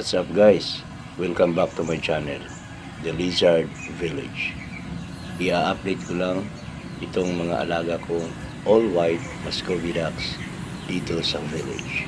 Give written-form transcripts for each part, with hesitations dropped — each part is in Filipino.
What's up guys? Welcome back to my channel, The Lizard Village. I-update ko lang itong mga alaga kong all white Muscovy ducks dito sa village.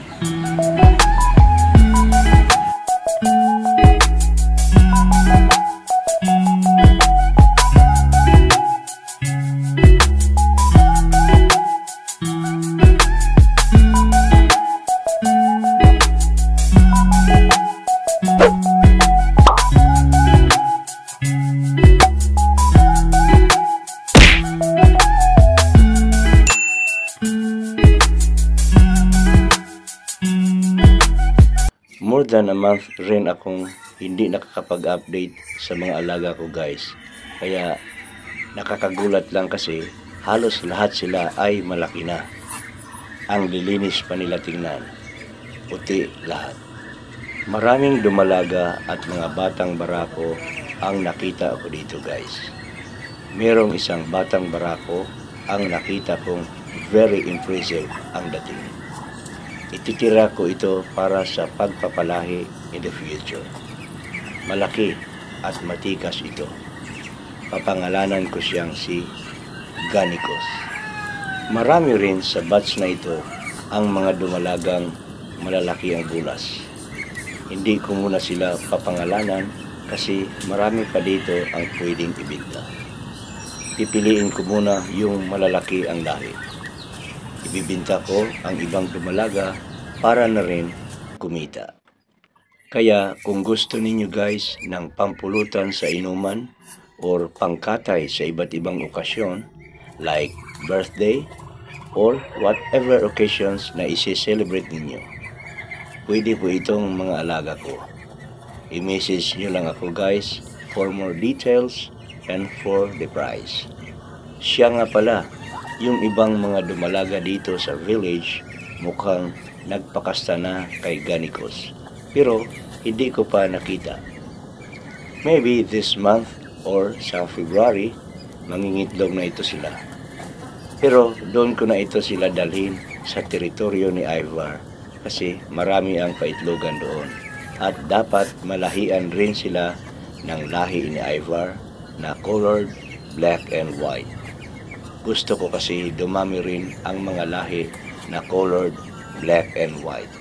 More than a month rin akong hindi nakakapag-update sa mga alaga ko guys. Kaya nakakagulat lang kasi halos lahat sila ay malaki na. Ang lilinis pa nila tingnan. Puti lahat. Maraming dumalaga at mga batang barako ang nakita ko dito guys. Merong isang batang barako ang nakita kong very impressive ang dating. Ititira ko ito para sa pagpapalahi in the future. Malaki at matikas ito. Papangalanan ko siyang si Ganicos. Marami rin sa batch na ito ang mga dumalagang malalaki ang bulas. Hindi ko muna sila papangalanan kasi marami pa dito ang pwedeng ibenta. Pipiliin ko muna yung malalaki ang lahi. Ibibinta ko ang ibang dumalaga para na rin kumita. Kaya kung gusto ninyo guys ng pampulutan sa inuman or pangkatay sa iba't ibang okasyon like birthday or whatever occasions na isi-celebrate ninyo, pwede po itong mga alaga ko. I-message nyo lang ako guys for more details and for the price. Siya nga pala, yung ibang mga dumalaga dito sa village mukhang nagpakasta na kay Ganicos. Pero hindi ko pa nakita. Maybe this month or sa February, mangingitlog na ito sila. Pero doon ko na ito sila dalhin sa teritoryo ni Ivar kasi marami ang paitlogan doon. At dapat malahian rin sila ng lahi ni Ivar na colored black and white. Gusto ko kasi dumami rin ang mga lahi na colored black and white.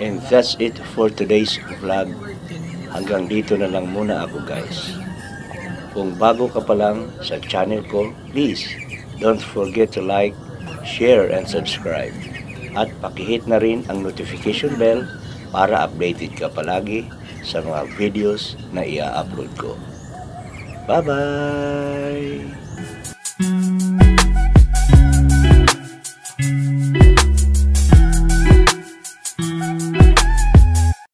And that's it for today's vlog. Hanggang dito na lang muna ako guys. Kung bago ka pa lang sa channel ko, please don't forget to like, share, and subscribe. At pakihit na rin ang notification bell para updated ka palagi sa mga videos na i-upload ko. Bye-bye!